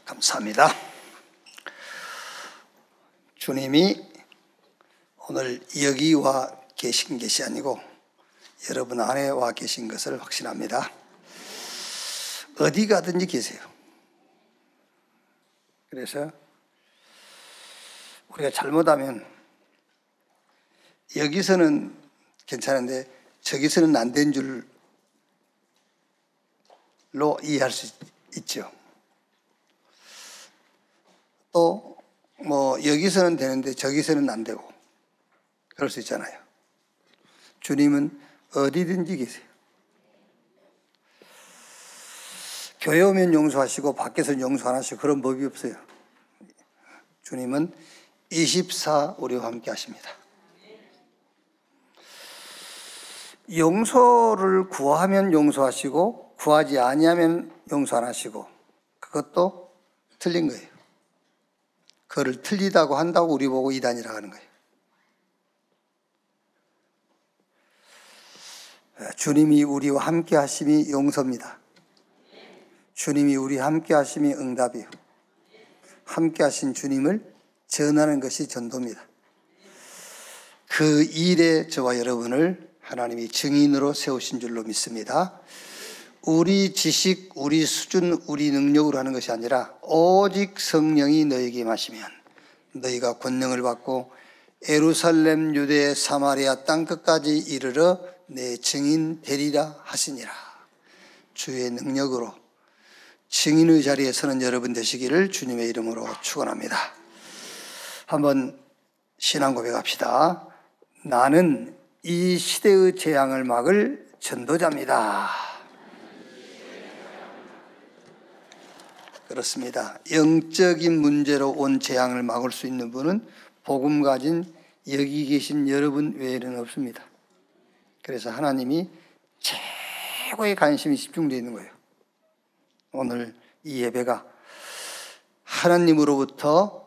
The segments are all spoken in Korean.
감사합니다. 주님이 오늘 여기 와 계신 것이 아니고 여러분 안에 와 계신 것을 확신합니다. 어디 가든지 계세요. 그래서 우리가 잘못하면 여기서는 괜찮은데 저기서는 안 된 줄로 이해할 수 있죠. 또 여기서는 되는데 저기서는 안 되고 그럴 수 있잖아요. 주님은 어디든지 계세요. 교회 오면 용서하시고 밖에서는 용서 안 하시고 그런 법이 없어요. 주님은 24 우리와 함께 하십니다. 용서를 구하면 용서하시고 구하지 아니하면 용서 안 하시고 그것도 틀린 거예요. 그거를 틀리다고 한다고 우리 보고 이단이라고 하는 거예요. 주님이 우리와 함께 하심이 용서입니다. 주님이 우리와 함께 하심이 응답이요. 함께 하신 주님을 전하는 것이 전도입니다. 그 일에 저와 여러분을 하나님이 증인으로 세우신 줄로 믿습니다. 우리 지식, 우리 수준, 우리 능력으로 하는 것이 아니라 오직 성령이 너에게 임하시면 너희가 권능을 받고 예루살렘, 유대, 사마리아 땅끝까지 이르러 내 증인 되리라 하시니라. 주의 능력으로 증인의 자리에 서는 여러분 되시기를 주님의 이름으로 축원합니다. 한번 신앙 고백합시다. 나는 이 시대의 재앙을 막을 전도자입니다. 그렇습니다. 영적인 문제로 온 재앙을 막을 수 있는 분은 복음 가진 여기 계신 여러분 외에는 없습니다. 그래서 하나님이 최고의 관심이 집중되어 있는 거예요. 오늘 이 예배가 하나님으로부터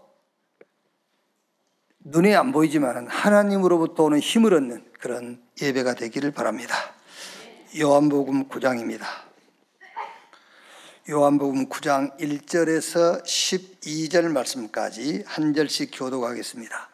눈에 안 보이지만 하나님으로부터 오는 힘을 얻는 그런 예배가 되기를 바랍니다. 요한복음 9장입니다. 요한복음 9장 1절에서 12절 말씀까지 한 절씩 교독하겠습니다.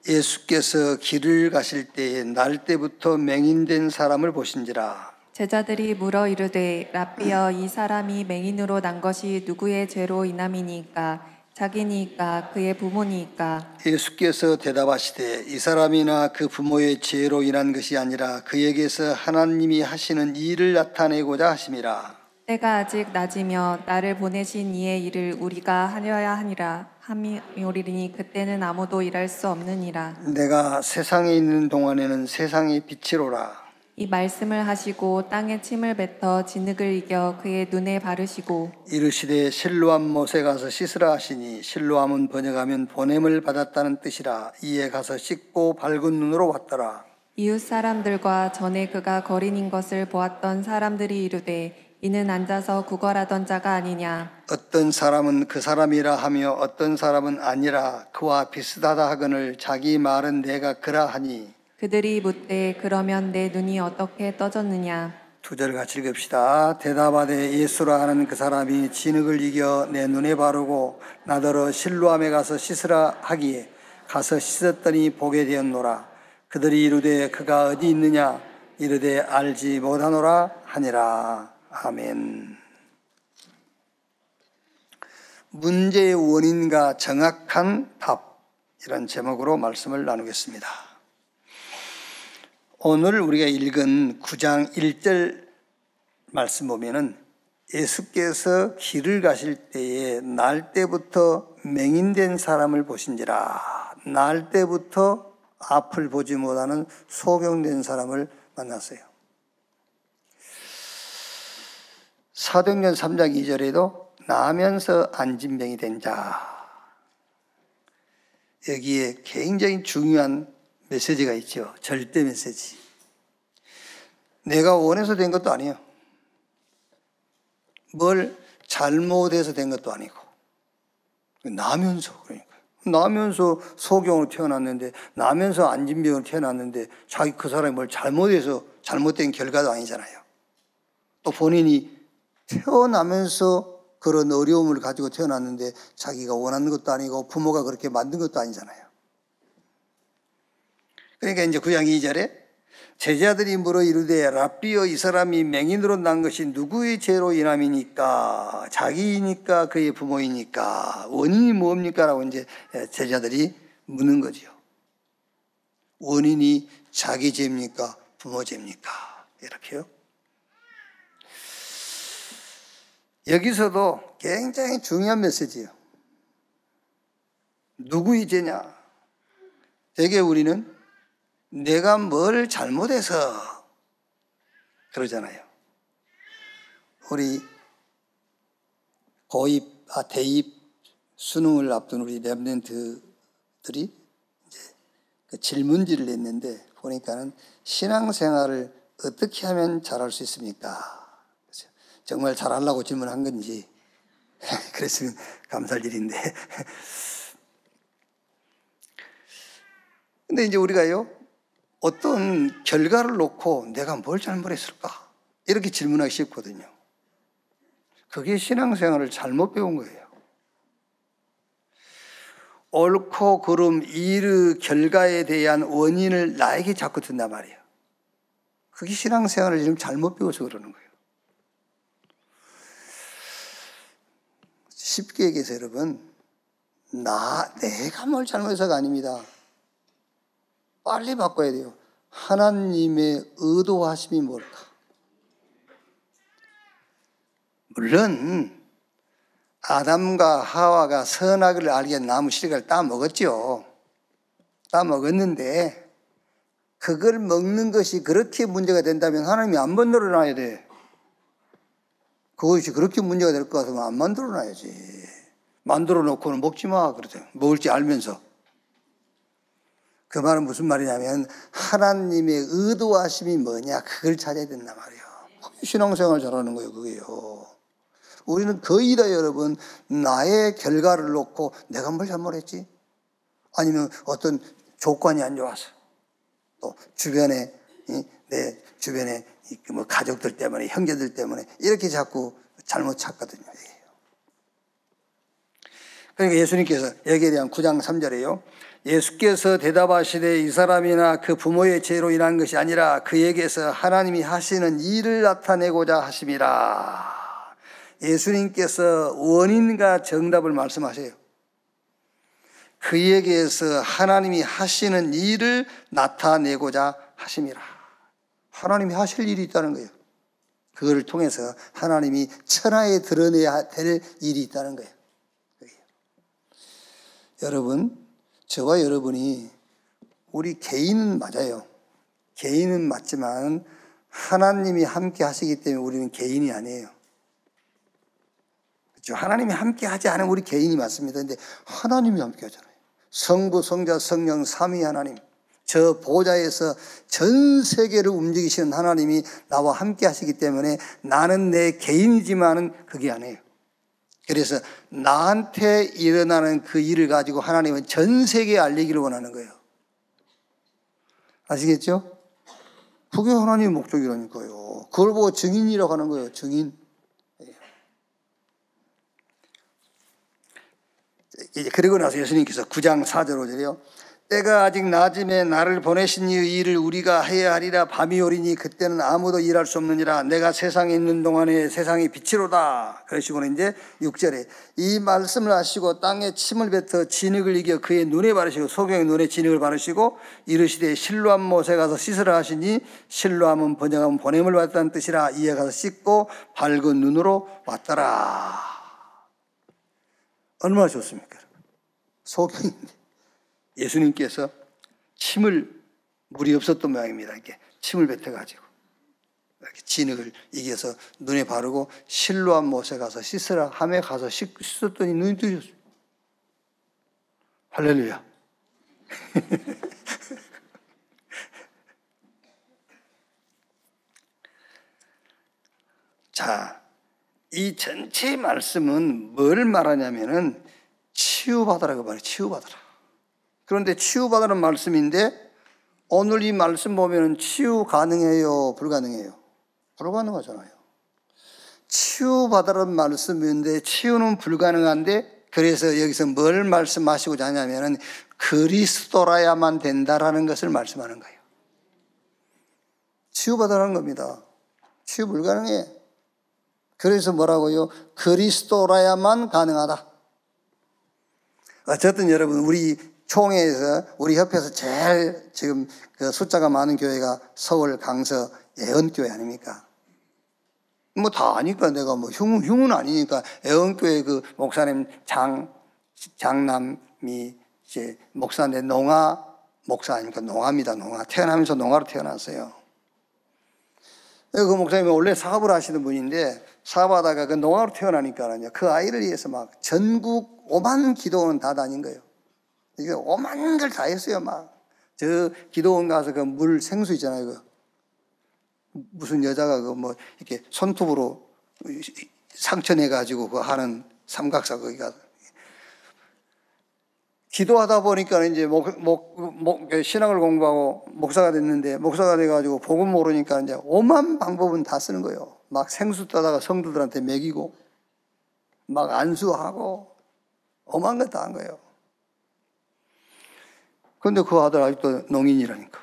예수께서 길을 가실 때에 날 때부터 맹인된 사람을 보신지라. 제자들이 물어 이르되 랍비여 이 사람이 맹인으로 난 것이 누구의 죄로 인함이니까 자기니까 그의 부모니까. 예수께서 대답하시되 이 사람이나 그 부모의 죄로 인한 것이 아니라 그에게서 하나님이 하시는 일을 나타내고자 하심이라. 때가 아직 낮이며 나를 보내신 이의 일을 우리가 하려야 하니라 함이오리니 그때는 아무도 일할 수 없느니라. 내가 세상에 있는 동안에는 세상의 빛이로라. 이 말씀을 하시고 땅에 침을 뱉어 진흙을 이겨 그의 눈에 바르시고 이르시되 실로암 못에 가서 씻으라 하시니 실로암은 번역하면 보냄을 받았다는 뜻이라. 이에 가서 씻고 밝은 눈으로 왔더라. 이웃 사람들과 전에 그가 거린인 것을 보았던 사람들이 이르되 이는 앉아서 구걸하던 자가 아니냐. 어떤 사람은 그 사람이라 하며 어떤 사람은 아니라 그와 비슷하다 하거늘 자기 말은 내가 그라 하니. 그들이 묻되 그러면 내 눈이 어떻게 떠졌느냐. 2절 같이 읽읍시다. 대답하되 예수라 하는 그 사람이 진흙을 이겨 내 눈에 바르고 나더러 실로암에 가서 씻으라 하기에 가서 씻었더니 보게 되었노라. 그들이 이르되 그가 어디 있느냐 이르되 알지 못하노라 하니라. 아멘. 문제의 원인과 정확한 답, 이런 제목으로 말씀을 나누겠습니다. 오늘 우리가 읽은 9장 1절 말씀 보면은 예수께서 길을 가실 때에 날 때부터 맹인된 사람을 보신지라. 날 때부터 앞을 보지 못하는 소경된 사람을 만났어요. 사도행전 3장 2절에도 나면서 안진병이 된 자. 여기에 굉장히 중요한 메시지가 있죠. 절대 메시지. 내가 원해서 된 것도 아니에요. 뭘 잘못해서 된 것도 아니고. 나면서 그러니까. 나면서 소경으로 태어났는데 나면서 안진병으로 태어났는데 자기 그 사람이 뭘 잘못해서 잘못된 결과도 아니잖아요. 또 본인이 태어나면서 그런 어려움을 가지고 태어났는데 자기가 원하는 것도 아니고 부모가 그렇게 만든 것도 아니잖아요. 그러니까 이제 9장 2절에 제자들이 물어 이르되 랍비여 이 사람이 맹인으로 난 것이 누구의 죄로 인함이니까? 자기이니까 그의 부모이니까? 원인이 뭡니까? 라고 이제 제자들이 묻는 거죠. 원인이 자기 죄입니까? 부모 죄입니까? 이렇게요. 여기서도 굉장히 중요한 메시지예요. 누구의 죄냐? 되게 우리는 내가 뭘 잘못해서 그러잖아요. 우리 대입 수능을 앞둔 우리 랩런트들이 이제 그 질문지를 냈는데 보니까는 신앙생활을 어떻게 하면 잘할 수 있습니까? 정말 잘하려고 질문한 건지 그랬으면 감사할 일인데. 근데 이제 우리가요, 어떤 결과를 놓고 내가 뭘 잘못했을까? 이렇게 질문하기 쉽거든요. 그게 신앙생활을 잘못 배운 거예요. 옳고 그름, 이르 결과에 대한 원인을 나에게 자꾸 든단 말이에요. 그게 신앙생활을 지금 잘못 배워서 그러는 거예요. 쉽게 얘기해서 여러분, 내가 뭘 잘못해서가 아닙니다. 빨리 바꿔야 돼요. 하나님의 의도하심이 뭘까? 물론 아담과 하와가 선악을 알게 나무 씨를 따먹었죠. 따먹었는데 그걸 먹는 것이 그렇게 문제가 된다면 하나님이 안 만들어놔야 돼. 그것이 그렇게 문제가 될 것 같으면 안 만들어놔야지. 만들어 놓고는 먹지 마 그러죠. 먹을지 알면서. 그 말은 무슨 말이냐면 하나님의 의도하심이 뭐냐 그걸 찾아야 된단 말이에요. 신앙생활 잘하는 거예요. 그게요. 우리는 거의 다 여러분 나의 결과를 놓고 내가 뭘 잘못했지? 아니면 어떤 조건이 안 좋아서 또 주변에 내 주변에 뭐 가족들 때문에 형제들 때문에 이렇게 자꾸 잘못 찾거든요. 그러니까 예수님께서 여기에 대한 9장 3절에요. 예수께서 대답하시되 이 사람이나 그 부모의 죄로 인한 것이 아니라 그에게서 하나님이 하시는 일을 나타내고자 하심이라. 예수님께서 원인과 정답을 말씀하세요. 그에게서 하나님이 하시는 일을 나타내고자 하심이라. 하나님이 하실 일이 있다는 거예요. 그걸 통해서 하나님이 천하에 드러내야 될 일이 있다는 거예요. 여러분, 저와 여러분이 우리 개인은 맞아요. 개인은 맞지만 하나님이 함께 하시기 때문에 우리는 개인이 아니에요. 그렇죠? 하나님이 함께 하지 않으면 우리 개인이 맞습니다. 그런데 하나님이 함께 하잖아요. 성부, 성자, 성령, 삼위 하나님. 저 보좌에서 전 세계를 움직이시는 하나님이 나와 함께 하시기 때문에 나는 내 개인이지만은 그게 아니에요. 그래서 나한테 일어나는 그 일을 가지고 하나님은 전 세계에 알리기를 원하는 거예요. 아시겠죠? 그게 하나님의 목적이라니까요. 그걸 보고 증인이라고 하는 거예요. 증인. 이제 그리고 나서 예수님께서 9장 4절 5절이요. 때가 아직 낮음에 나를 보내신 이의 일을 우리가 해야 하리라. 밤이 오리니 그때는 아무도 일할 수 없느니라. 내가 세상에 있는 동안에 세상이 빛이로다. 그러시고는 이제 6절에 이 말씀을 하시고 땅에 침을 뱉어 진흙을 이겨 그의 눈에 바르시고 소경의 눈에 진흙을 바르시고 이르시되 실로암 못에 가서 씻으라 하시니 실로암은 번역하면 보냄을 받았다는 뜻이라. 이에 가서 씻고 밝은 눈으로 왔더라. 얼마나 좋습니까? 소경인데 예수님께서 물이 없었던 모양입니다. 이렇게 침을 뱉어가지고 이렇게 진흙을 이겨서 눈에 바르고 실로암 못에 가서 씻으라 함에 가서 씻었더니 눈이 뜨셨어요. 할렐루야. 자, 이 전체 말씀은 뭘 말하냐면은 치유받으라고 말해요. 치유받으라. 그런데 치유받으라는 말씀인데 오늘 이 말씀 보면 치유 가능해요? 불가능해요? 불가능하잖아요. 치유받으라는 말씀인데 치유는 불가능한데, 그래서 여기서 뭘 말씀하시고자 하냐면은 그리스도라야만 된다라는 것을 말씀하는 거예요. 치유받으라는 겁니다. 치유 불가능해. 그래서 뭐라고요? 그리스도라야만 가능하다. 어쨌든 여러분, 우리 총회에서, 우리 협회에서 제일 지금 그 숫자가 많은 교회가 서울 강서 예언교회 아닙니까? 뭐 다 아니까 내가 뭐 흉은 아니니까. 예언교회 그 목사님 장남이 이제 목사인데 농아 목사 아닙니까? 농아입니다. 농아. 태어나면서 농아로 태어났어요. 그 목사님이 원래 사업을 하시는 분인데 사업하다가 그 농아로 태어나니까 그 아이를 위해서 막 전국 오만 기도원 다 다닌 거예요. 이게 오만 걸 다 했어요. 막 저 기도원 가서 그 물 생수 있잖아요. 그 무슨 여자가 그 뭐 이렇게 손톱으로 상처 내 가지고 그 하는 삼각사 거기가 기도하다 보니까 이제 신앙을 공부하고 목사가 됐는데, 목사가 돼가지고 복음 모르니까 이제 오만 방법은 다 쓰는 거예요. 막 생수 떠다가 성도들한테 먹이고, 막 안수하고, 오만 것 다 한 거예요. 그런데 그 아들 아직도 농인이라니까.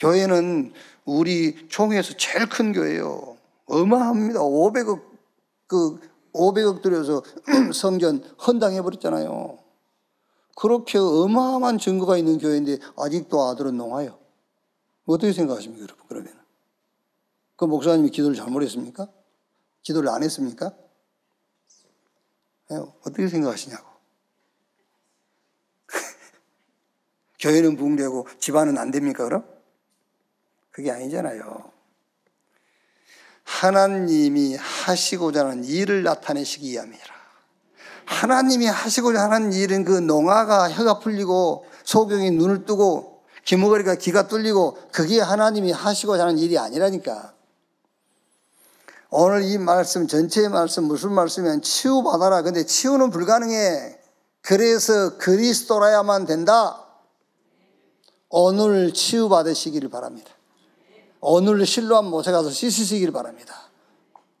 교회는 우리 총회에서 제일 큰 교회예요. 어마합니다. 500억 들여서 성전 헌당해버렸잖아요. 그렇게 어마어마한 증거가 있는 교회인데 아직도 아들은 농아예요. 어떻게 생각하십니까, 여러분? 그러면 그 목사님이 기도를 잘못했습니까? 기도를 안 했습니까? 어떻게 생각하시냐고. 교회는 붕괴고 집안은 안 됩니까, 그럼? 그게 아니잖아요. 하나님이 하시고자 하는 일을 나타내시기 위함이라. 하나님이 하시고자 하는 일은 그 농아가 혀가 풀리고 소경이 눈을 뜨고 기머거리가 귀가 뚫리고, 그게 하나님이 하시고자 하는 일이 아니라니까. 오늘 이 말씀 전체의 말씀 무슨 말씀이면 치유받아라. 근데 치유는 불가능해. 그래서 그리스도라야만 된다. 오늘 치유받으시기를 바랍니다. 오늘 실로암 못에 가서 씻으시기를 바랍니다.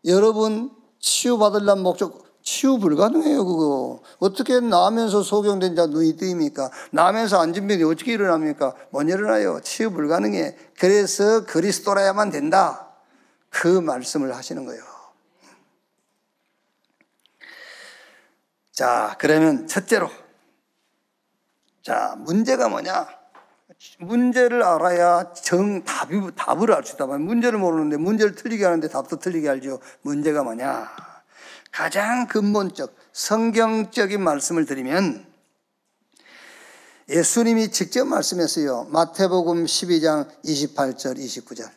여러분 치유받으려는 목적, 치유 불가능해요. 그거 어떻게 나면서 소경된 자 눈이 뜨입니까? 나면서 앉은 병이 어떻게 일어납니까? 못 일어나요. 치유 불가능해. 그래서 그리스도라야만 된다. 그 말씀을 하시는 거예요. 자, 그러면 첫째로, 자, 문제가 뭐냐? 문제를 알아야 답을 알 수 있다. 문제를 모르는데 문제를 틀리게 하는데 답도 틀리게 알죠. 문제가 뭐냐? 가장 근본적 성경적인 말씀을 드리면 예수님이 직접 말씀했어요. 마태복음 12장 28절 29절.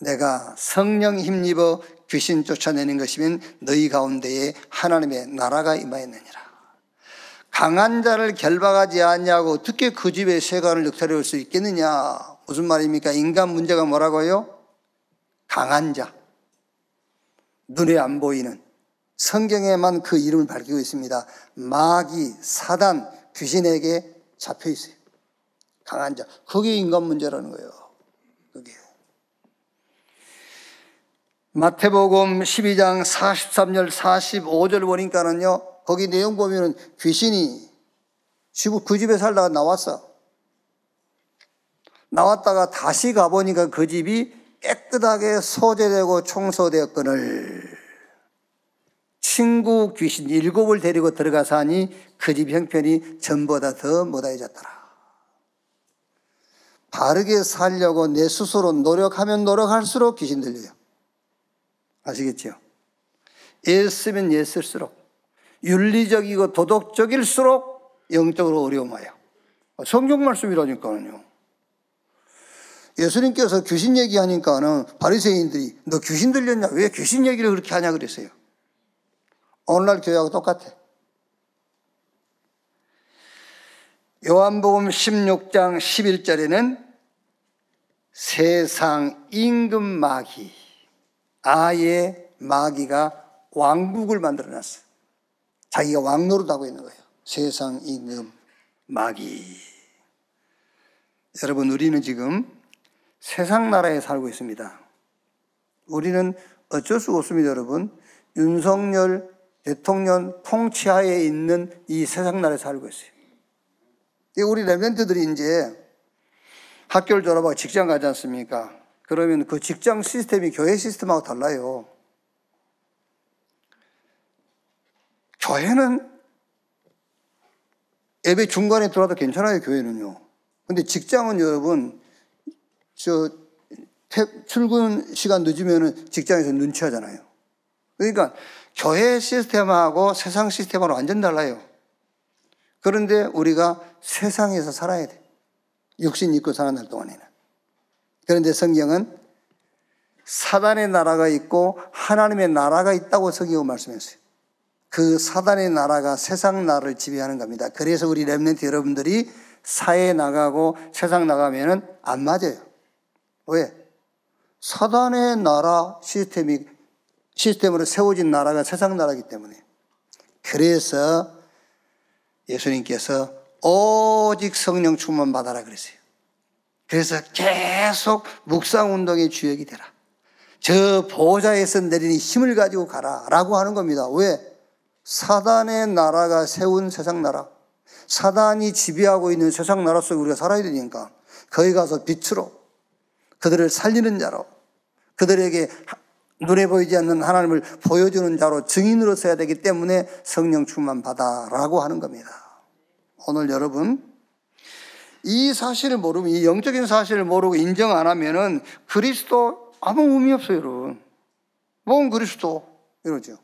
내가 성령 힘입어 귀신 쫓아내는 것이면 너희 가운데에 하나님의 나라가 임하였느니라. 강한 자를 결박하지 않냐고 어떻게 그 집에 세관을 역사려올 수 있겠느냐. 무슨 말입니까? 인간 문제가 뭐라고요? 강한 자, 눈에 안 보이는, 성경에만 그 이름을 밝히고 있습니다. 마귀, 사단, 귀신에게 잡혀 있어요. 강한 자. 그게 인간 문제라는 거예요. 그게. 마태복음 12장 43절 45절 보니까는요, 거기 내용 보면은 귀신이 그 집에 살다가 나왔다가 다시 가보니까 그 집이 깨끗하게 소재되고 청소되었거늘 친구 귀신 7을 데리고 들어가서 하니 그 집 형편이 전보다 더 못해졌더라. 바르게 살려고 내 스스로 노력하면 노력할수록 귀신 들려요. 아시겠죠? 애쓰면 애쓸수록, 윤리적이고 도덕적일수록 영적으로 어려움 와요. 성경 말씀이라니까요. 예수님께서 귀신 얘기하니까는 바리새인들이 너 귀신 들렸냐? 왜 귀신 얘기를 그렇게 하냐 그랬어요. 오늘날 교회하고 똑같아. 요한복음 16장 11절에는 세상 임금 마귀, 아예 마귀가 왕국을 만들어놨어. 자기가 왕노릇하고 있는 거예요. 세상 임금 마귀. 여러분, 우리는 지금 세상 나라에 살고 있습니다. 우리는 어쩔 수가 없습니다, 여러분. 윤석열 대통령 통치하에 있는 이 세상 나라에 살고 있어요. 우리 렘넌트들이 이제 학교를 졸업하고 직장 가지 않습니까? 그러면 그 직장 시스템이 교회 시스템하고 달라요. 교회는 예배 중간에 들어와도 괜찮아요, 교회는요. 근데 직장은 여러분, 출근 시간 늦으면 직장에서 눈치 하잖아요. 그러니까 교회 시스템하고 세상 시스템하고 완전 달라요. 그런데 우리가 세상에서 살아야 돼. 육신 입고 사는 날 동안에는. 그런데 성경은 사단의 나라가 있고 하나님의 나라가 있다고 성경은 말씀했어요. 그 사단의 나라가 세상 나라를 지배하는 겁니다. 그래서 우리 렘넌트 여러분들이 사회에 나가고 세상 나가면은 안 맞아요. 왜? 사단의 나라 시스템으로 세워진 나라가 세상 나라이기 때문에. 그래서 예수님께서 오직 성령 충만 받아라 그랬어요. 그래서 계속 묵상운동의 주역이 되라. 저 보좌에서 내리는 힘을 가지고 가라 라고 하는 겁니다. 왜? 사단의 나라가 세운 세상 나라, 사단이 지배하고 있는 세상 나라 속에 우리가 살아야 되니까 거기 가서 빛으로, 그들을 살리는 자로, 그들에게 눈에 보이지 않는 하나님을 보여주는 자로 증인으로 서야 되기 때문에 성령 충만 받아라고 하는 겁니다. 오늘 여러분, 이 사실을 모르면, 이 영적인 사실을 모르고 인정 안 하면은 그리스도 아무 의미 없어요, 여러분. 뭔 그리스도? 이러죠.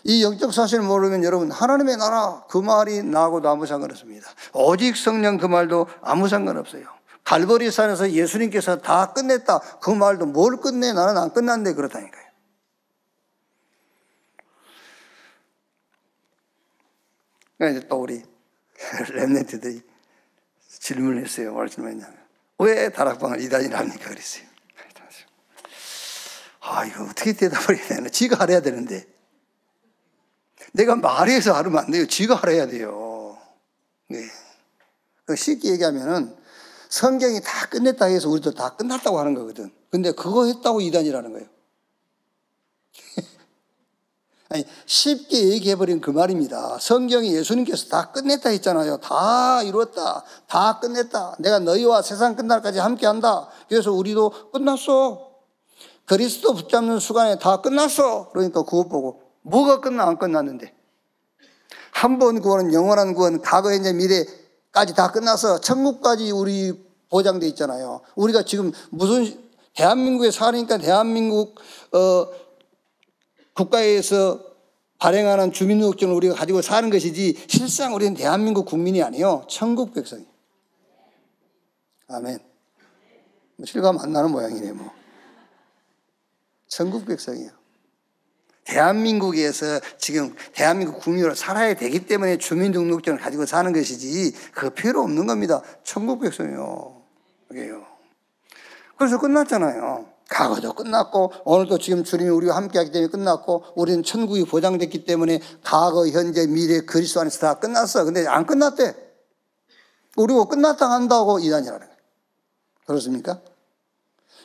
이 영적 사실을 모르면 여러분, 하나님의 나라 그 말이 나하고도 아무 상관없습니다. 오직 성령 그 말도 아무 상관없어요. 갈보리 산에서 예수님께서 다 끝냈다 그 말도 뭘 끝내? 나는 안 끝났는데 그렇다니까요. 그러니까 이제 또 우리 렘넌트들이 질문을 했어요. 뭘 질문했냐면, 왜 다락방을 이단이라 합니까? 그랬어요. 이거 어떻게 대답을 해야 되나? 지가 알아야 되는데. 내가 말해서 하면 안 돼요. 지가 알아야 돼요. 네. 쉽게 얘기하면은 성경이 다 끝냈다 해서 우리도 다 끝났다고 하는 거거든. 근데 그거 했다고 이단이라는 거예요. 아니, 쉽게 얘기해버린 그 말입니다. 성경이 예수님께서 다 끝냈다 했잖아요. 다 이루었다. 다 끝냈다. 내가 너희와 세상 끝날까지 함께 한다. 그래서 우리도 끝났어. 그리스도 붙잡는 수간에 다 끝났어. 그러니까 그것 보고 뭐가 끝나 안 끝났는데. 한 번 구원은 영원한 구원, 과거, 현재, 미래까지 다 끝나서 천국까지 우리 보장돼 있잖아요. 우리가 지금 무슨 대한민국에 사니까 대한민국 국가에서 발행하는 주민등록증을 우리가 가지고 사는 것이지 실상 우리는 대한민국 국민이 아니에요. 천국 백성이에요. 아멘. 실감 안 나는 모양이네 뭐. 천국 백성이에요. 대한민국에서 지금 대한민국 국민으로 살아야 되기 때문에 주민등록증을 가지고 사는 것이지 그거 필요 없는 겁니다. 천국 백성이요. 그게요. 그래서 끝났잖아요. 과거도 끝났고 오늘도 지금 주님이 우리와 함께하기 때문에 끝났고 우리는 천국이 보장됐기 때문에 과거, 현재, 미래 그리스도 안에서 다 끝났어. 근데 안 끝났대. 우리가 끝났다 한다고 이단이라는 거예요. 그렇습니까?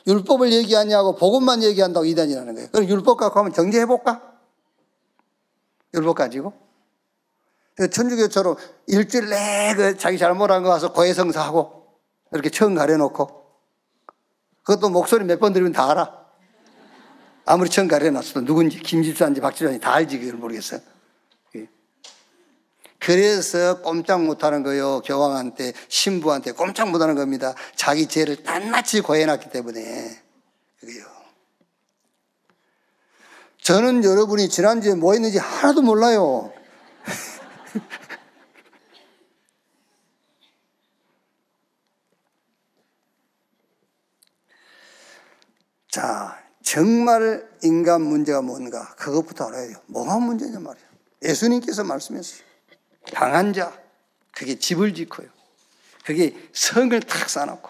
율법을 얘기하냐고 복음만 얘기한다고 이단이라는 거예요. 그럼 율법 갖고 한번 정죄해볼까? 율법 가지고? 천주교처럼 일주일 내내 자기 잘못한 거 가서 고해성사하고 이렇게 청 가려놓고 그것도 목소리 몇 번 들으면 다 알아. 아무리 청 가려놨어도 누군지 김집사인지 박집사인지 다 알지. 그걸 모르겠어요. 그래서 꼼짝 못하는 거예요. 교황한테, 신부한테 꼼짝 못하는 겁니다. 자기 죄를 낱낱이 고해놨기 때문에. 그게요. 저는 여러분이 지난주에 뭐 했는지 하나도 몰라요. 자, 정말 인간 문제가 뭔가 그것부터 알아야 돼요. 뭐가 문제냐 말이에요. 예수님께서 말씀했어요. 강한 자, 그게 집을 짓고요. 그게 성을 탁 쌓아놓고.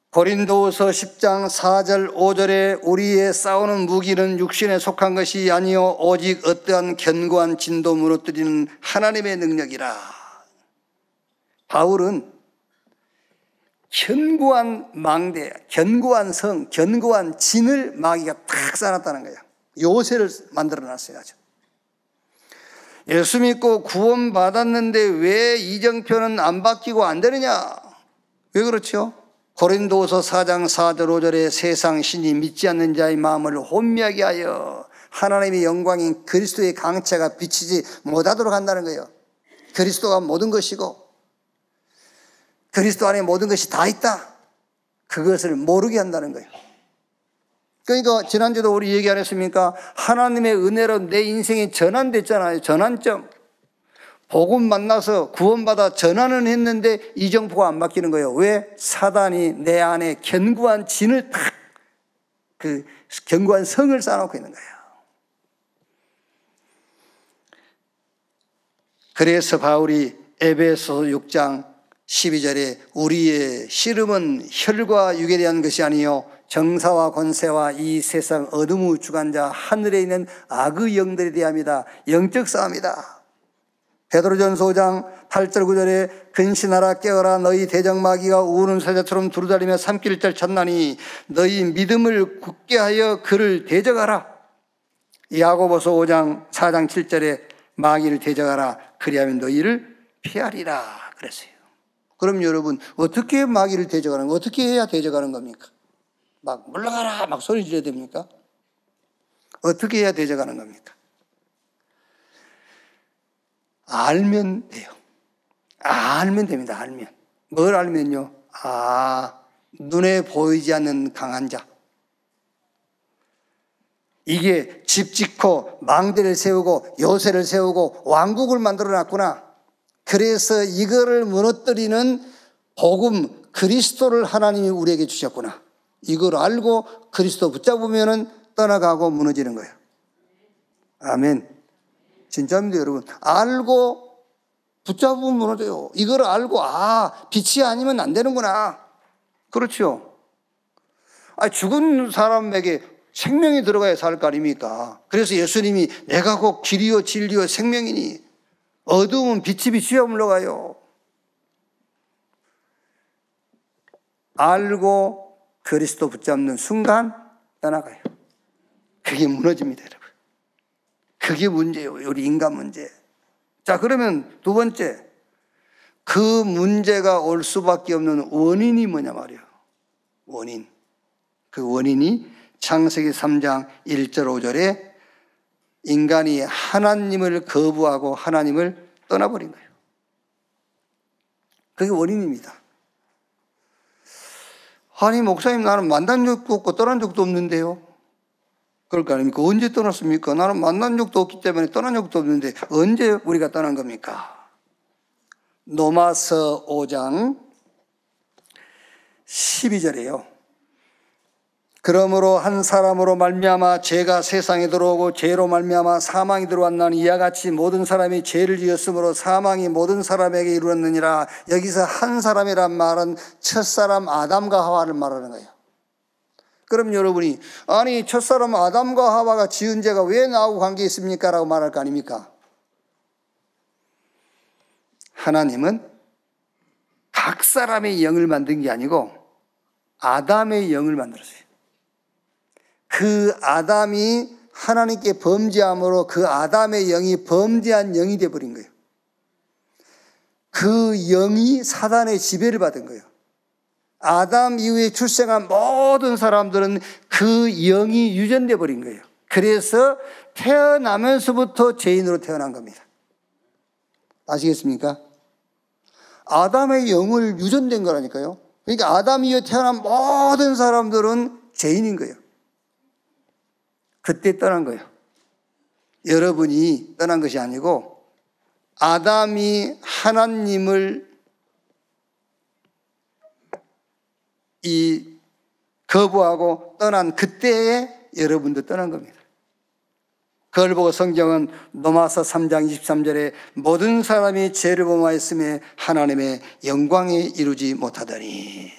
고린도후서 10장 4절 5절에 우리의 싸우는 무기는 육신에 속한 것이 아니요 오직 어떠한 견고한 진도 무너뜨리는 하나님의 능력이라. 바울은 견고한 망대, 견고한 성, 견고한 진을 마귀가 탁 쌓아놨다는 거예요. 요새를 만들어놨어요. 아주. 예수 믿고 구원 받았는데 왜 이정표는 안 바뀌고 안 되느냐? 왜 그렇죠? 고린도서 4장 4절 5절에 세상 신이 믿지 않는 자의 마음을 혼미하게 하여 하나님의 영광인 그리스도의 강체가 비치지 못하도록 한다는 거예요. 그리스도가 모든 것이고 그리스도 안에 모든 것이 다 있다. 그것을 모르게 한다는 거예요. 그러니까 지난주도 우리 얘기 안 했습니까? 하나님의 은혜로 내 인생이 전환됐잖아요. 전환점. 복음 만나서 구원받아 전환은 했는데 이정표가 안 바뀌는 거예요. 왜? 사단이 내 안에 견고한 진을 탁, 그 견고한 성을 쌓아놓고 있는 거예요. 그래서 바울이 에베소 6장 12절에 우리의 씨름은 혈과 육에 대한 것이 아니요 정사와 권세와 이 세상 어둠의 주관자 하늘에 있는 악의 영들에 대함이다. 영적 싸움이다. 베드로전서 5장 8절 9절에 근신하라 깨어라 너희 대적마귀가 우는 사자처럼 두루다니며 삼킬 tel 찾나니 너희 믿음을 굳게 하여 그를 대적하라. 야고보서 5장 4장 7절에 마귀를 대적하라 그리하면 너희를 피하리라 그랬어요. 그럼 여러분 어떻게 마귀를 대적하는 거? 어떻게 해야 대적하는 겁니까? 막 물러가라 막 소리 지르야 됩니까? 어떻게 해야 대적하는 겁니까? 알면 돼요. 알면 됩니다. 알면. 뭘 알면요? 눈에 보이지 않는 강한 자. 이게 집 짓고 망대를 세우고 요새를 세우고 왕국을 만들어 놨구나. 그래서 이거를 무너뜨리는 복음 그리스도를 하나님이 우리에게 주셨구나. 이걸 알고 그리스도 붙잡으면 떠나가고 무너지는 거예요. 아멘. 진짜입니다, 여러분. 알고 붙잡으면 무너져요. 이걸 알고 빛이 아니면 안 되는구나. 그렇죠. 죽은 사람에게 생명이 들어가야 살 거 아닙니까? 그래서 예수님이 내가 곧 길이요 진리요 생명이니 어두움은 빛이 비추어 물러가요. 알고 그리스도 붙잡는 순간 떠나가요. 그게 무너집니다, 여러분. 그게 문제예요. 우리 인간 문제. 자, 그러면 두 번째. 그 문제가 올 수밖에 없는 원인이 뭐냐 말이에요. 원인. 그 원인이 창세기 3장 1절 5절에 인간이 하나님을 거부하고 하나님을 떠나버린 거예요. 그게 원인입니다. 아니, 목사님, 나는 만난 적도 없고 떠난 적도 없는데요. 그럴 거 아닙니까? 언제 떠났습니까? 나는 만난 적도 없기 때문에 떠난 적도 없는데 언제 우리가 떠난 겁니까? 로마서 5장 12절에요. 그러므로 한 사람으로 말미암아 죄가 세상에 들어오고 죄로 말미암아 사망이 들어왔나니 이와 같이 모든 사람이 죄를 지었으므로 사망이 모든 사람에게 이르렀느니라. 여기서 한 사람이란 말은 첫사람 아담과 하와를 말하는 거예요. 그럼 여러분이 아니 첫사람 아담과 하와가 지은 죄가 왜 나하고 관계 있습니까? 라고 말할 거 아닙니까? 하나님은 각 사람의 영을 만든 게 아니고 아담의 영을 만들었어요. 그 아담이 하나님께 범죄함으로 그 아담의 영이 범죄한 영이 되어버린 거예요. 그 영이 사단의 지배를 받은 거예요. 아담 이후에 출생한 모든 사람들은 그 영이 유전되어 버린 거예요. 그래서 태어나면서부터 죄인으로 태어난 겁니다. 아시겠습니까? 아담의 영을 유전된 거라니까요. 그러니까 아담 이후에 태어난 모든 사람들은 죄인인 거예요. 그때 떠난 거예요. 여러분이 떠난 것이 아니고 아담이 하나님을 거부하고 떠난 그때에 여러분도 떠난 겁니다. 그걸 보고 성경은 로마서 3장 23절에 모든 사람이 죄를 범하였음에 하나님의 영광에 이루지 못하더니,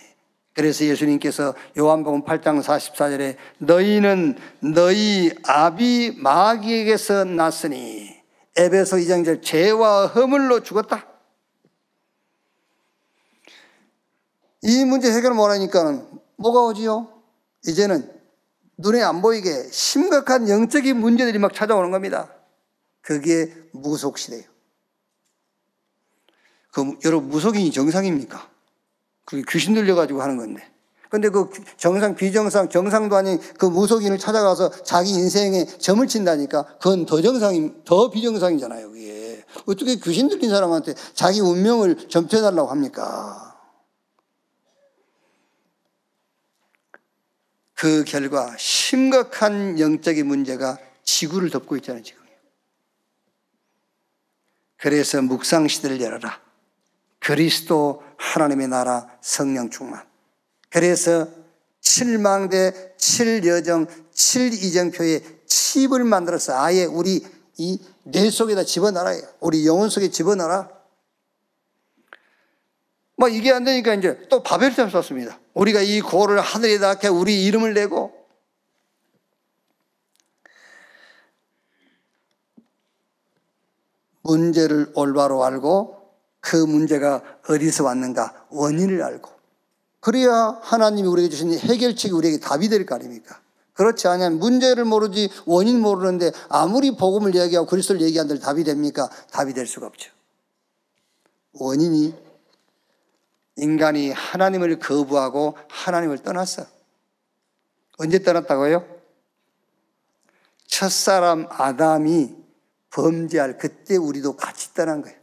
그래서 예수님께서 요한복음 8장 44절에 너희는 너희 아비 마귀에게서 났으니, 에베소 2장 2절 죄와 허물로 죽었다. 이 문제 해결을 못하니까 뭐가 오지요? 이제는 눈에 안 보이게 심각한 영적인 문제들이 막 찾아오는 겁니다. 그게 무속시대예요. 여러분, 무속인이 정상입니까? 그게 귀신 들려가지고 하는 건데. 근데 그 정상, 비정상, 정상도 아닌 그 무속인을 찾아가서 자기 인생에 점을 친다니까 그건 더 비정상이잖아요, 그게. 어떻게 귀신 들린 사람한테 자기 운명을 점쳐달라고 합니까? 그 결과 심각한 영적인 문제가 지구를 덮고 있잖아요, 지금. 그래서 묵상시대를 열어라. 그리스도 하나님의 나라 성령 충만. 그래서 7망대 7여정 7이정표의 칩을 만들어서 아예 우리 이 뇌 속에다 집어넣어라. 우리 영혼 속에 집어넣어라. 뭐 이게 안 되니까 이제 또 바벨탑을 쐈습니다. 우리가 이 고를 하늘에 닿게 우리 이름을 내고, 문제를 올바로 알고 그 문제가 어디서 왔는가 원인을 알고, 그래야 하나님이 우리에게 주신 해결책이 우리에게 답이 될 거 아닙니까? 그렇지 않으면 문제를 모르지 원인 모르는데 아무리 복음을 이야기하고 그리스도를 얘기한들 답이 됩니까? 답이 될 수가 없죠. 원인이 인간이 하나님을 거부하고 하나님을 떠났어. 언제 떠났다고요? 첫사람 아담이 범죄할 그때 우리도 같이 떠난 거예요.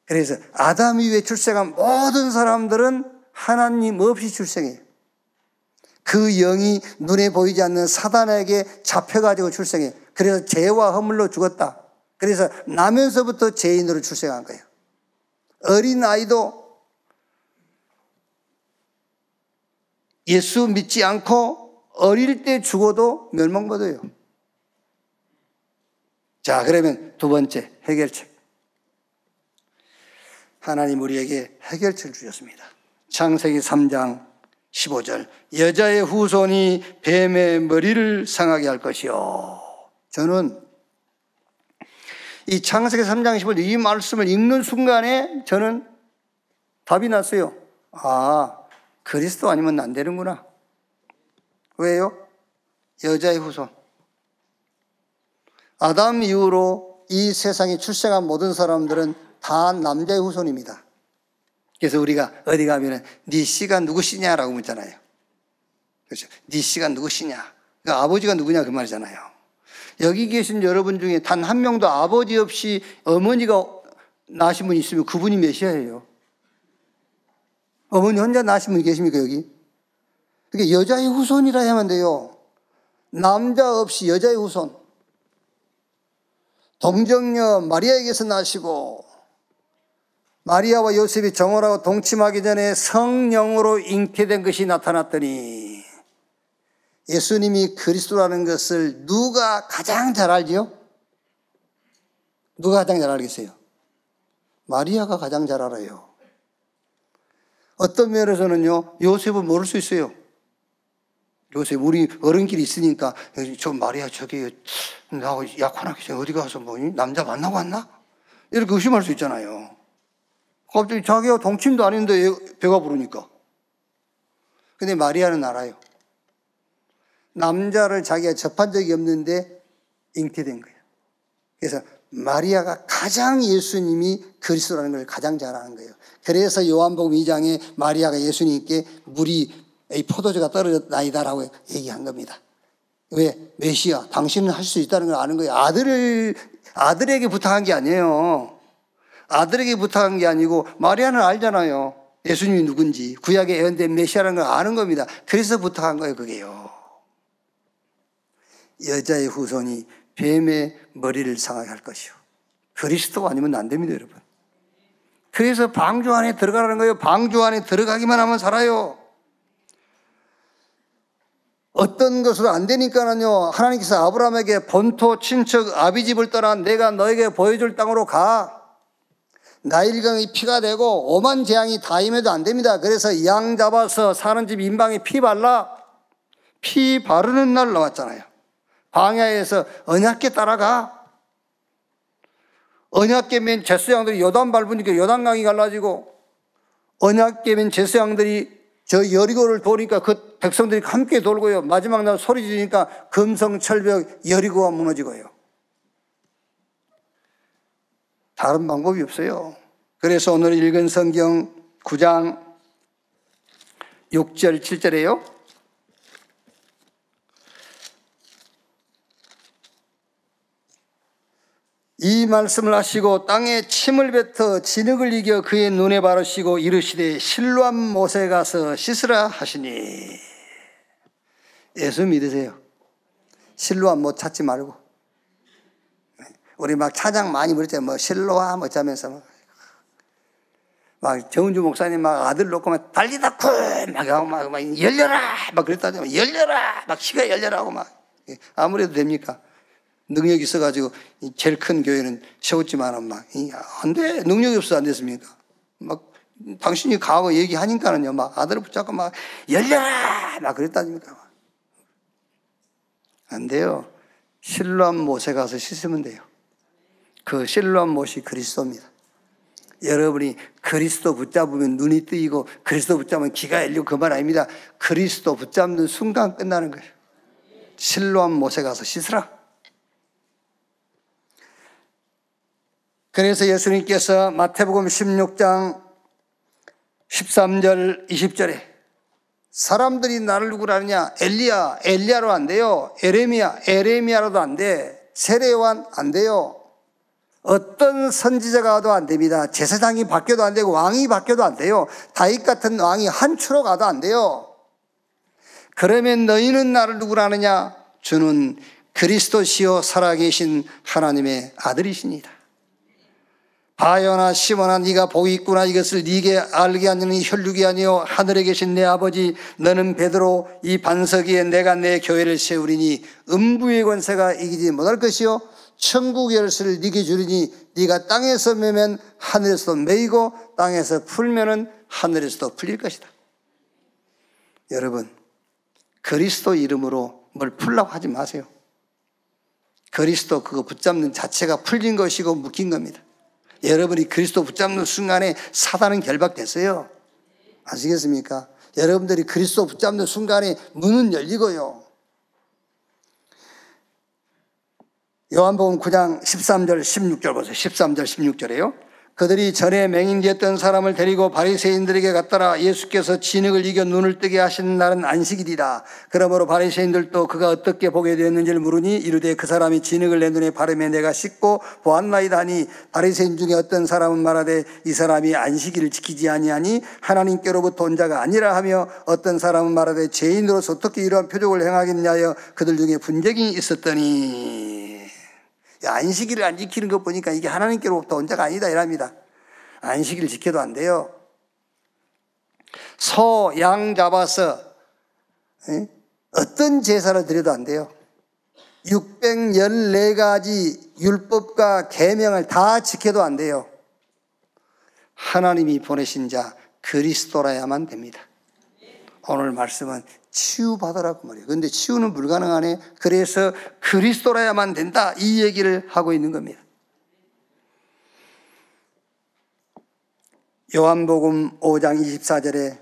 그래서 아담 이후에 출생한 모든 사람들은 하나님 없이 출생해요. 그 영이 눈에 보이지 않는 사단에게 잡혀가지고 출생해요. 그래서 죄와 허물로 죽었다. 그래서 나면서부터 죄인으로 출생한 거예요. 어린 아이도 예수 믿지 않고 어릴 때 죽어도 멸망받아요. 자, 그러면 두 번째 해결책. 하나님 우리에게 해결책을 주셨습니다. 창세기 3장 15절. 여자의 후손이 뱀의 머리를 상하게 할 것이요. 저는 이 창세기 3장 15절 이 말씀을 읽는 순간에 저는 답이 났어요. 아, 그리스도 아니면 안 되는구나. 왜요? 여자의 후손. 아담 이후로 이 세상에 출생한 모든 사람들은 다 남자의 후손입니다. 그래서 우리가 어디 가면은 네 씨가 누구시냐라고 묻잖아요. 그렇죠? 네 씨가 누구시냐? 그러니까 아버지가 누구냐 그 말이잖아요. 여기 계신 여러분 중에 단 한 명도 아버지 없이 어머니가 낳으신 분이 있으면 그분이 메시아예요. 어머니 혼자 낳으신 분이 계십니까 여기? 그러니까 여자의 후손이라 해야만 돼요. 남자 없이 여자의 후손. 동정녀 마리아에게서 나시고 마리아와 요셉이 정혼하고 동침하기 전에 성령으로 잉태된 것이 나타났더니 예수님이 그리스도라는 것을 누가 가장 잘 알지요? 누가 가장 잘 알겠어요? 마리아가 가장 잘 알아요. 어떤 면에서는요, 요셉은 모를 수 있어요. 요셉, 우리 어른끼리 있으니까, 저 마리아 저기, 나 약혼하기 전에 어디 가서 뭐, 남자 만나고 왔나? 이렇게 의심할 수 있잖아요. 갑자기 자기가 동침도 아닌데 배가 부르니까. 근데 마리아는 알아요. 남자를 자기가 접한 적이 없는데 잉태된 거예요. 그래서 마리아가 가장 예수님이 그리스도라는 걸 가장 잘 아는 거예요. 그래서 요한복음 2장에 마리아가 예수님께 물이 이 포도주가 떨어졌나이다라고 얘기한 겁니다. 왜? 메시아, 당신은 할 수 있다는 걸 아는 거예요. 아들에게 부탁한 게 아니에요. 아들에게 부탁한 게 아니고 마리아는 알잖아요. 예수님이 누군지. 구약에 예언된 메시아라는 걸 아는 겁니다. 그래서 부탁한 거예요, 그게요. 여자의 후손이 뱀의 머리를 상하게 할 것이요. 그리스도가 아니면 안 됩니다, 여러분. 그래서 방주 안에 들어가라는 거예요. 방주 안에 들어가기만 하면 살아요. 어떤 것으로 안 되니까는요, 하나님께서 아브라함에게 본토, 친척, 아비집을 떠나 내가 너에게 보여줄 땅으로 가. 나일강이 피가 되고 오만 재앙이 다 임해도 안 됩니다. 그래서 양 잡아서 사는 집 인방에 피 발라. 피 바르는 날 나왔잖아요. 광야에서 언약궤 따라가. 언약궤 맨 제수양들이 요단 밟으니까 요단강이 갈라지고 언약궤면 제사장들이 저 여리고를 도니까 그 백성들이 함께 돌고요. 마지막 날 소리 지르니까 금성철벽 여리고가 무너지고요. 다른 방법이 없어요. 그래서 오늘 읽은 성경 9장 6절 7절에요. 이 말씀을 하시고 땅에 침을 뱉어 진흙을 이겨 그의 눈에 바르시고 이르시되 실로암 못에 가서 씻으라 하시니. 예수 믿으세요. 실로암 못 찾지 말고. 우리 막 찬양 많이 부르잖아요. 뭐 실로암 어쩌면서 막 정은주 목사님 막 아들 놓고 막 달리다 쿨막 하고 막 열려라 막 그랬다죠. 열려라 막 키가 열려라 하고 막 아무래도 됩니까? 능력이 있어가지고 제일 큰 교회는 세웠지만은 막 안 돼. 능력이 없어 안 됐습니까? 막 당신이 가고 얘기하니까는요 막 아들을 붙잡고 막 열려라 막 그랬다니까. 안 돼요. 실로암 못에 가서 씻으면 돼요. 그 실로암 못이 그리스도입니다. 여러분이 그리스도 붙잡으면 눈이 뜨이고 그리스도 붙잡으면 귀가 열리고 그 말 아닙니다. 그리스도 붙잡는 순간 끝나는 거예요. 실로암 못에 가서 씻으라. 그래서 예수님께서 마태복음 16장 13절 20절에 사람들이 나를 누구라 하느냐? 엘리야, 엘리야로 안 돼요. 에레미야, 에레미야로도 안 돼. 세례요한 안 돼요. 어떤 선지자가 와도 안 됩니다. 제사장이 바뀌어도 안 되고 왕이 바뀌어도 안 돼요. 다윗 같은 왕이 한 추로 가도 안 돼요. 그러면 너희는 나를 누구라 하느냐? 주는 그리스도시요 살아계신 하나님의 아들이십니다. 바요나 시몬아 네가 복이 있구나. 이것을 네게 알게 하는 혈육이 아니요 하늘에 계신 내 아버지. 너는 베드로 이 반석 위에 내가 내 교회를 세우리니 음부의 권세가 이기지 못할 것이요 천국 열쇠를 네게 주리니 네가 땅에서 매면 하늘에서도 매이고 땅에서 풀면은 하늘에서도 풀릴 것이다. 여러분 그리스도 이름으로 뭘 풀라고 하지 마세요. 그리스도 그거 붙잡는 자체가 풀린 것이고 묶인 겁니다. 여러분이 그리스도 붙잡는 순간에 사단은 결박됐어요. 아시겠습니까? 여러분들이 그리스도 붙잡는 순간에 문은 열리고요. 요한복음 9장 13절 16절 보세요. 13절 16절에요. 그들이 전에 맹인되었던 사람을 데리고 바리새인들에게 갔더라. 예수께서 진흙을 이겨 눈을 뜨게 하신 날은 안식일이라. 그러므로 바리새인들도 그가 어떻게 보게 되었는지를 물으니 이르되 그 사람이 진흙을 내 눈에 바르며 내가 씻고 보았나이다 하니 바리새인 중에 어떤 사람은 말하되 이 사람이 안식일을 지키지 아니하니 하나님께로부터 온 자가 아니라 하며 어떤 사람은 말하되 죄인으로서 어떻게 이러한 표적을 행하겠냐 하여 그들 중에 분쟁이 있었더니. 안식일을 안 지키는 것 보니까 이게 하나님께로부터 온 자가 아니다 이랍니다. 안식일을 지켜도 안 돼요. 소, 양 잡아서 어떤 제사를 드려도 안 돼요. 614가지 율법과 계명을 다 지켜도 안 돼요. 하나님이 보내신 자 그리스도라야만 됩니다. 오늘 말씀은 치유받으라고 말이에요. 그런데 치유는 불가능하네. 그래서 그리스도라야만 된다. 이 얘기를 하고 있는 겁니다. 요한복음 5장 24절에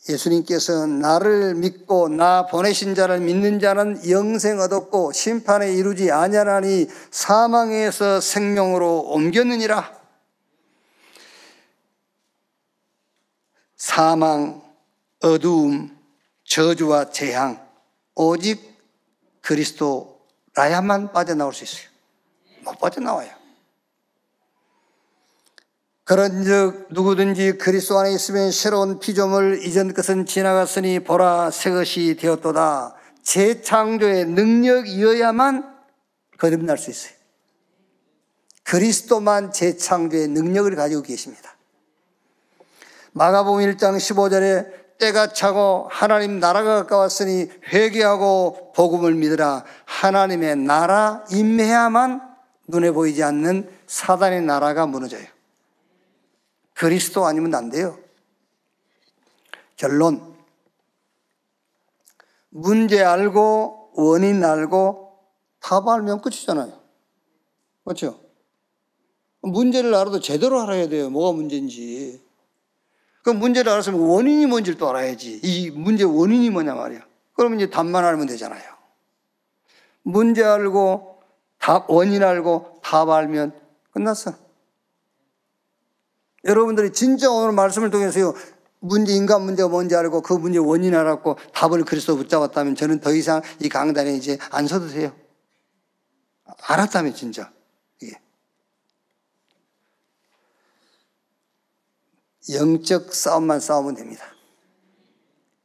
예수님께서 나를 믿고 나 보내신 자를 믿는 자는 영생 얻었고 심판에 이르지 아니하나니 사망에서 생명으로 옮겼느니라. 사망, 어두움, 저주와 재앙 오직 그리스도라야만 빠져나올 수 있어요. 못 빠져나와요. 그런즉 누구든지 그리스도 안에 있으면 새로운 피조물 이전 것은 지나갔으니 보라 새 것이 되었도다. 재창조의 능력이어야만 거듭날 수 있어요. 그리스도만 재창조의 능력을 가지고 계십니다. 마가복음 1장 15절에 때가 차고 하나님 나라가 가까웠으니 회개하고 복음을 믿으라. 하나님의 나라 임해야만 눈에 보이지 않는 사단의 나라가 무너져요. 그리스도 아니면 안 돼요. 결론. 문제 알고 원인 알고 답 알면 끝이잖아요. 그렇죠? 문제를 알아도 제대로 알아야 돼요. 뭐가 문제인지. 그 문제를 알았으면 원인이 뭔지를 또 알아야지. 이 문제 원인이 뭐냐 말이야. 그러면 이제 답만 알면 되잖아요. 문제 알고 답, 원인 알고 답 알면 끝났어. 여러분들이 진짜 오늘 말씀을 통해서요, 인간 문제가 뭔지 알고 그 문제 원인 알았고 답을 그리스도 붙잡았다면 저는 더 이상 이 강단에 이제 안 서도 돼요. 알았다면 진짜. 이게. 영적 싸움만 싸우면 됩니다.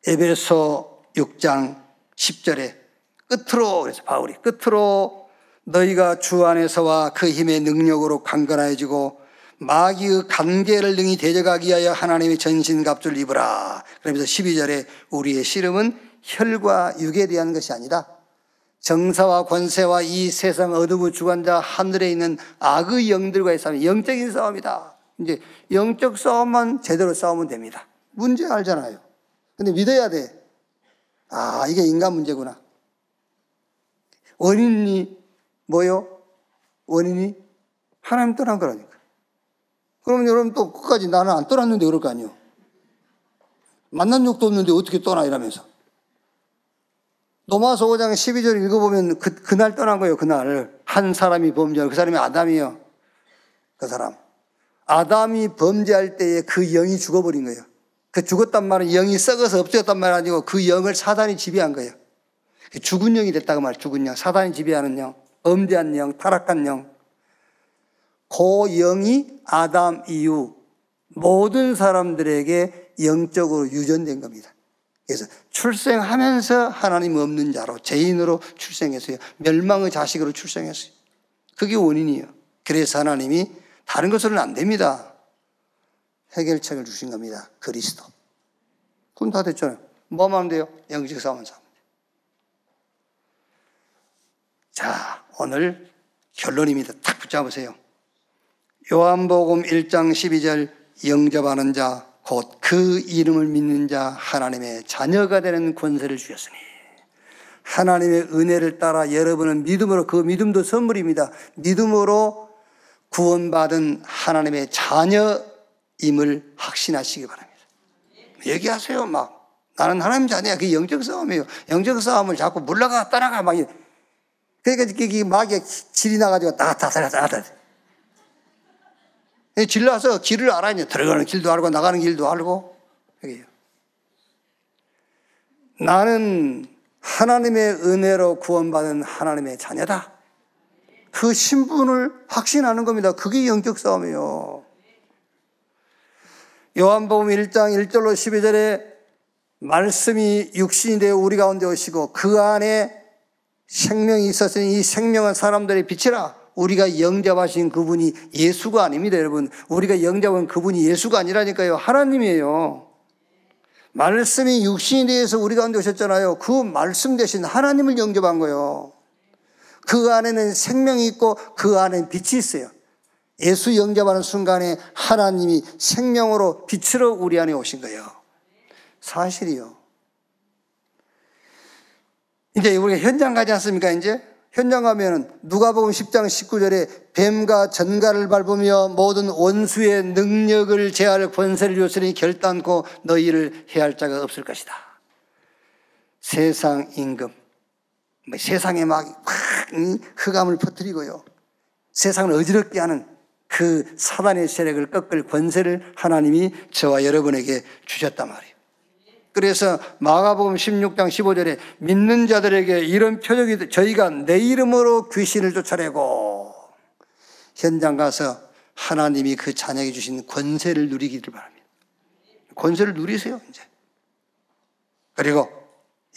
에베소 6장 10절에 끝으로, 그래서 바울이 끝으로 너희가 주 안에서와 그 힘의 능력으로 강건해지고 마귀의 관계를 능히 대적하기 위하여 하나님의 전신갑주를 입으라. 그러면서 12절에 우리의 씨름은 혈과 육에 대한 것이 아니라 정사와 권세와 이 세상 어둠의 주관자 하늘에 있는 악의 영들과의 싸움, 영적인 싸움이다. 이제 영적 싸움만 제대로 싸우면 됩니다. 문제 알잖아요. 근데 믿어야 돼. 아, 이게 인간 문제구나. 원인이 뭐요? 원인이 하나님 떠난 거라니까. 그러면 여러분 또 끝까지 나는 안 떠났는데 그럴 거 아니에요. 만난 적도 없는데 어떻게 떠나 이러면서. 로마서 5장 12절 읽어보면 그날 떠난 거예요. 그날 한 사람이 범죄하고 그 사람이 아담이에요. 그 사람. 아담이 범죄할 때에 그 영이 죽어버린 거예요. 그 죽었단 말은 영이 썩어서 없어졌단 말이 아니고 그 영을 사단이 지배한 거예요. 죽은 영이 됐다 그 말. 죽은 영. 사단이 지배하는 영. 범죄한 영. 타락한 영. 그 영이 아담 이후 모든 사람들에게 영적으로 유전된 겁니다. 그래서 출생하면서 하나님 없는 자로 죄인으로 출생했어요. 멸망의 자식으로 출생했어요. 그게 원인이에요. 그래서 하나님이 다른 것으로는 안 됩니다. 해결책을 주신 겁니다. 그리스도. 그건 다 됐잖아요. 뭐만 하면 돼요? 영적 싸움은 싸우면 돼요. 자, 오늘 결론입니다. 딱 붙잡으세요. 요한복음 1장 12절 영접하는 자 곧 그 이름을 믿는 자 하나님의 자녀가 되는 권세를 주셨으니 하나님의 은혜를 따라 여러분은 믿음으로, 그 믿음도 선물입니다. 믿음으로 구원받은 하나님의 자녀임을 확신하시기 바랍니다. 얘기하세요. 막 나는 하나님 자녀야. 그게 영적 싸움이에요. 영적 싸움을 자꾸 물러가 따라가 막. 그러니까 마귀가 질이 나가지고 나갔다 질러서 길을 알아야 돼. 들어가는 길도 알고 나가는 길도 알고. 여기요. 나는 하나님의 은혜로 구원받은 하나님의 자녀다. 그 신분을 확신하는 겁니다. 그게 영적 싸움이에요. 요한복음 1장 1절로 12절에 말씀이 육신이 되어 우리 가운데 오시고 그 안에 생명이 있었으니 이 생명은 사람들의 빛이라. 우리가 영접하신 그분이 예수가 아닙니다, 여러분. 우리가 영접한 그분이 예수가 아니라니까요. 하나님이에요. 말씀이 육신이 되어서 우리 가운데 오셨잖아요. 그 말씀 대신 하나님을 영접한 거예요. 그 안에는 생명이 있고 그 안에는 빛이 있어요. 예수 영접하는 순간에 하나님이 생명으로 빛으로 우리 안에 오신 거예요. 사실이요. 이제 우리가 현장 가지 않습니까? 이제 현장 가면은 누가복음 10장 19절에 뱀과 전갈을 밟으며 모든 원수의 능력을 제할 권세를 주었으니 결단코 너희를 해할 자가 없을 것이다. 세상 임금, 세상에 막 흑암을 퍼뜨리고요. 세상을 어지럽게 하는 그 사단의 세력을 꺾을 권세를 하나님이 저와 여러분에게 주셨단 말이에요. 그래서 마가복음 16장 15절에 믿는 자들에게 이런 표적이 저희가 내 이름으로 귀신을 쫓아내고 현장 가서 하나님이 그 자녀에게 주신 권세를 누리기를 바랍니다. 권세를 누리세요, 이제. 그리고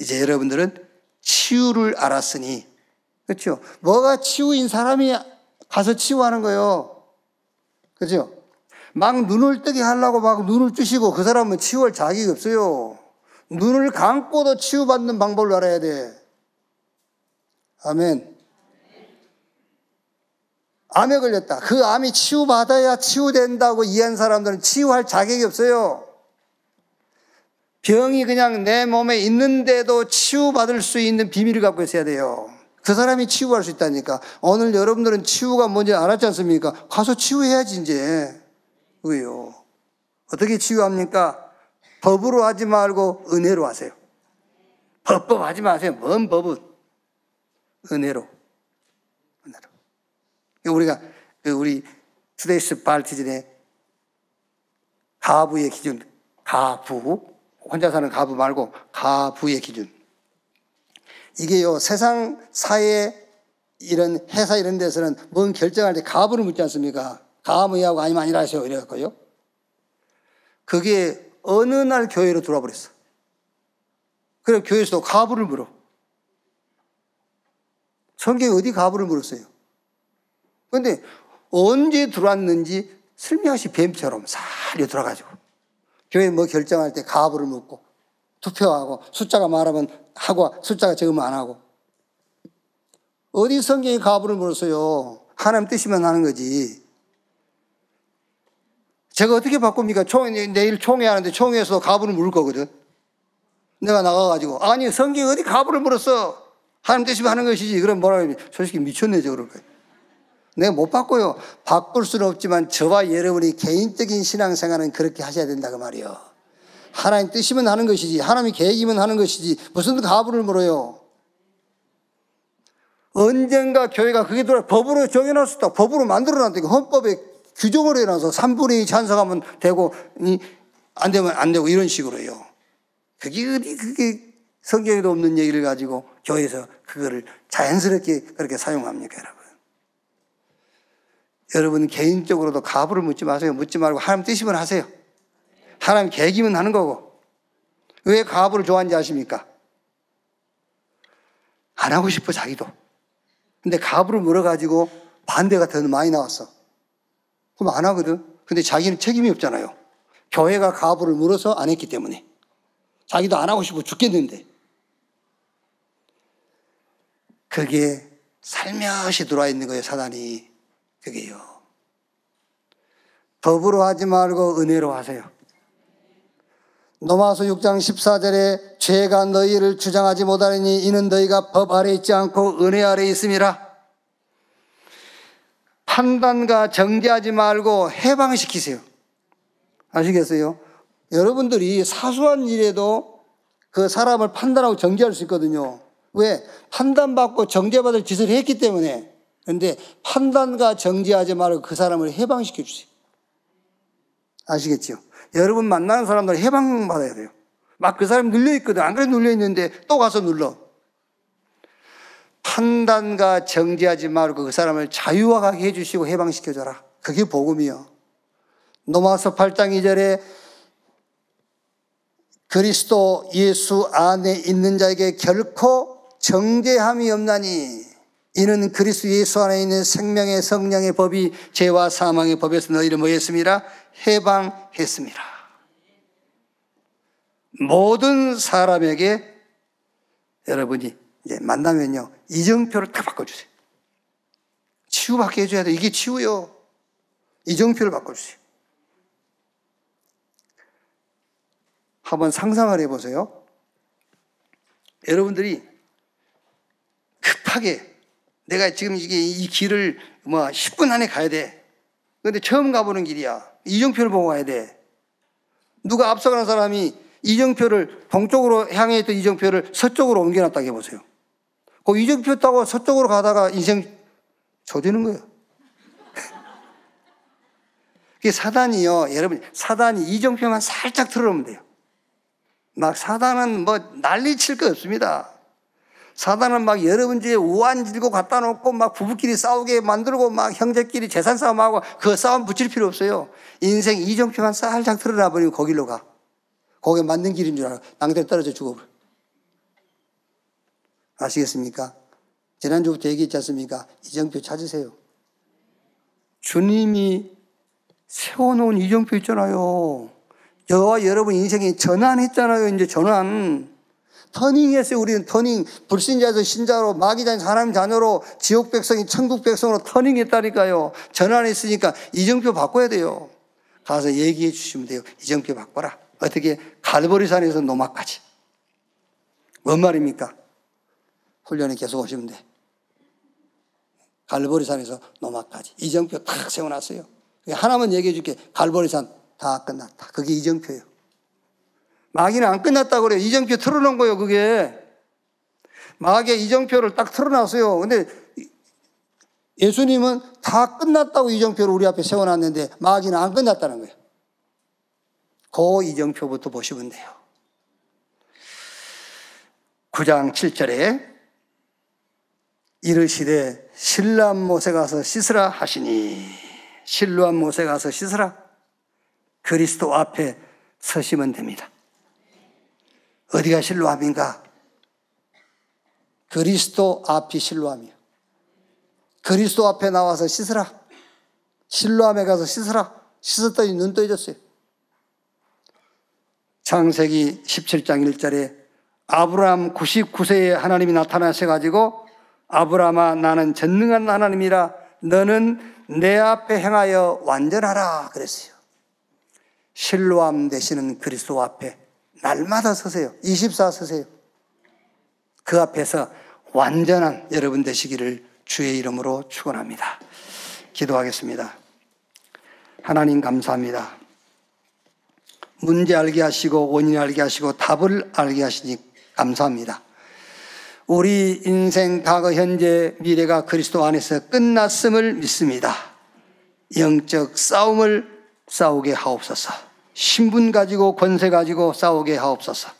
이제 여러분들은 치유를 알았으니, 그렇죠? 뭐가 치유인 사람이 가서 치유하는 거예요. 그렇죠? 막 눈을 뜨게 하려고 막 눈을 뜨시고 그 사람은 치유할 자격이 없어요. 눈을 감고도 치유받는 방법을 알아야 돼. 아멘. 암에 걸렸다. 그 암이 치유받아야 치유된다고 이해한 사람들은 치유할 자격이 없어요. 병이 그냥 내 몸에 있는데도 치유받을 수 있는 비밀을 갖고 있어야 돼요. 그 사람이 치유할 수 있다니까. 오늘 여러분들은 치유가 뭔지 알았지 않습니까? 가서 치유해야지 이제. 왜요? 어떻게 치유합니까? 법으로 하지 말고 은혜로 하세요. 법법 하지 마세요. 뭔 법은? 은혜로. 우리가 우리 투데이스 발티즌의 가부의 기준, 가부, 혼자 사는 가부 말고 가부의 기준. 이게요, 세상 사회 이런 회사 이런 데서는 뭔 결정할 때 가부를 묻지 않습니까? 가무이하고 아니면 아니라 하세요. 이래갖고요. 그게 어느 날 교회로 들어와 버렸어. 그래서 교회에서도 가부를 물어. 성경에 어디 가부를 물었어요? 그런데 언제 들어왔는지 슬며시 뱀처럼 살려 들어가지고 교회 뭐 결정할 때 가부를 묻고 투표하고 숫자가 말하면 하고 숫자가 적으면 안 하고. 어디 성경에 가부를 물었어요? 하나님 뜻이면 하는 거지. 제가 어떻게 바꿉니까? 내일 총회 하는데 총회에서 가부를 물을 거거든. 내가 나가가지고 아니 성경에 어디 가부를 물었어? 하나님 뜻이면 하는 것이지. 그럼 뭐라 그러면 솔직히 미쳤네 저 그럴 거예요. 내가 못 바꿔요. 바꿀 수는 없지만 저와 여러분이 개인적인 신앙생활은 그렇게 하셔야 된다 그 말이에요. 하나님 뜻이면 하는 것이지 하나님이 계획이면 하는 것이지 무슨 가부를 물어요. 언젠가 교회가 그게 법으로 정해놨었다. 법으로 만들어놨다니까. 헌법에 규정을 해놔서 3분의 2 찬성하면 되고 안 되면 안 되고 이런 식으로 해요. 그게 성경에도 없는 얘기를 가지고 교회에서 그거를 자연스럽게 그렇게 사용합니까 여러분? 여러분 개인적으로도 가부를 묻지 마세요. 묻지 말고 하나님 뜻이면 하세요. 하나님 계획이면 하는 거고. 왜 가부를 좋아하는지 아십니까? 안 하고 싶어 자기도. 근데 가부를 물어가지고 반대가 더 많이 나왔어. 그럼 안 하거든. 근데 자기는 책임이 없잖아요. 교회가 가부를 물어서 안 했기 때문에. 자기도 안 하고 싶어 죽겠는데. 그게 살며시 들어와 있는 거예요, 사단이. 그게요. 법으로 하지 말고 은혜로 하세요. 로마서 6장 14절에 죄가 너희를 주장하지 못하리니 이는 너희가 법 아래 있지 않고 은혜 아래 있음이라. 판단과 정죄하지 말고 해방시키세요. 아시겠어요? 여러분들이 사소한 일에도 그 사람을 판단하고 정죄할 수 있거든요. 왜? 판단받고 정죄받을 짓을 했기 때문에. 그런데 판단과 정죄하지 말고 그 사람을 해방시켜 주세요. 아시겠죠? 여러분 만나는 사람들 해방받아야 돼요. 막 그 사람이 눌려있거든. 안 그래도 눌려있는데 또 가서 눌러. 판단과 정죄하지 말고 그 사람을 자유하게 해주시고 해방시켜줘라. 그게 복음이요. 로마서 8장 2절에 그리스도 예수 안에 있는 자에게 결코 정죄함이 없나니 이는 그리스도 예수 안에 있는 생명의 성령의 법이 죄와 사망의 법에서 너희를 뭐 했습니다? 해방했습니다. 모든 사람에게 여러분이 이제 만나면요 이정표를 딱 바꿔주세요. 치유받게 해줘야 돼요. 이게 치유요. 이정표를 바꿔주세요. 한번 상상을 해보세요. 여러분들이 급하게 내가 지금 이 길을 10분 안에 가야 돼. 그런데 처음 가보는 길이야. 이정표를 보고 가야 돼. 누가 앞서가는 사람이 이정표를 동쪽으로 향해 있던 이정표를 서쪽으로 옮겨놨다고 해보세요. 그 이정표 타고 서쪽으로 가다가 인생 조지는 거예요. 그게 사단이요. 여러분 사단이 이정표만 살짝 틀어놓으면 돼요. 막 사단은 난리 칠 거 없습니다. 사단은 막 여러분 집에 우한 들고 갖다 놓고 막 부부끼리 싸우게 만들고 막 형제끼리 재산 싸움하고 그 싸움 붙일 필요 없어요. 인생 이정표만 살짝 틀어놔 버리면 거길로 가. 거기에 맞는 길인 줄 알아. 낭대로 떨어져 죽어버려. 아시겠습니까? 지난주부터 얘기했지 않습니까? 이정표 찾으세요. 주님이 세워놓은 이정표 있잖아요. 저와 여러분 인생에 전환했잖아요. 이제 전환. 터닝했어요. 우리는 터닝. 불신자에서 신자로, 마귀자에서 하나님 자녀로, 지옥 백성이 천국 백성으로 터닝했다니까요. 전환했으니까 이정표 바꿔야 돼요. 가서 얘기해 주시면 돼요. 이정표 바꿔라. 어떻게? 갈보리산에서 노마까지. 뭔 말입니까? 훈련에 계속 오시면 돼. 갈보리산에서 노마까지. 이정표 탁 세워놨어요. 하나만 얘기해 줄게. 갈보리산 다 끝났다. 그게 이정표예요. 마귀는 안 끝났다고 그래요. 이정표 틀어놓은 거예요, 그게. 마귀의 이정표를 딱 틀어놨어요. 근데 예수님은 다 끝났다고 이정표를 우리 앞에 세워놨는데 마귀는 안 끝났다는 거예요. 그 이정표부터 보시면 돼요. 9장 7절에 이르시되 실로암 못에 가서 씻으라 하시니, 실로암 못에 가서 씻으라. 그리스도 앞에 서시면 됩니다. 어디가 실로암인가? 그리스도 앞이 실로암이에요. 그리스도 앞에 나와서 씻으라. 실로암에 가서 씻으라. 씻었더니 눈 떠졌어요. 창세기 17장 1절에 아브라함 99세에 하나님이 나타나셔가지고 아브라함아 나는 전능한 하나님이라 너는 내 앞에 행하여 완전하라 그랬어요. 실로암 되시는 그리스도 앞에 날마다 서세요. 24 서세요. 그 앞에서 완전한 여러분 되시기를 주의 이름으로 축원합니다. 기도하겠습니다. 하나님 감사합니다. 문제 알게 하시고 원인 알게 하시고 답을 알게 하시니 감사합니다. 우리 인생 과거 현재 미래가 그리스도 안에서 끝났음을 믿습니다. 영적 싸움을 싸우게 하옵소서. 신분 가지고 권세 가지고 싸우게 하옵소서.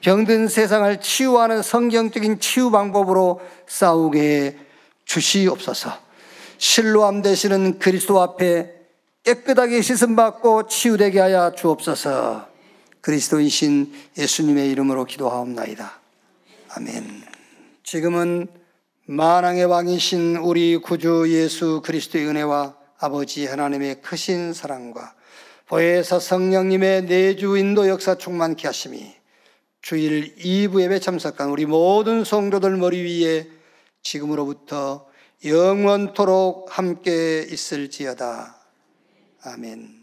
병든 세상을 치유하는 성경적인 치유 방법으로 싸우게 주시옵소서. 실로암 되시는 그리스도 앞에 깨끗하게 씻음받고 치유되게 하여 주옵소서. 그리스도이신 예수님의 이름으로 기도하옵나이다. 아멘. 지금은 만왕의 왕이신 우리 구주 예수 그리스도의 은혜와 아버지 하나님의 크신 사랑과 보혜사 성령님의 내주 인도 역사 충만케 하심이 주일 2부 예배 참석한 우리 모든 성도들 머리 위에 지금으로부터 영원토록 함께 있을지어다. 아멘.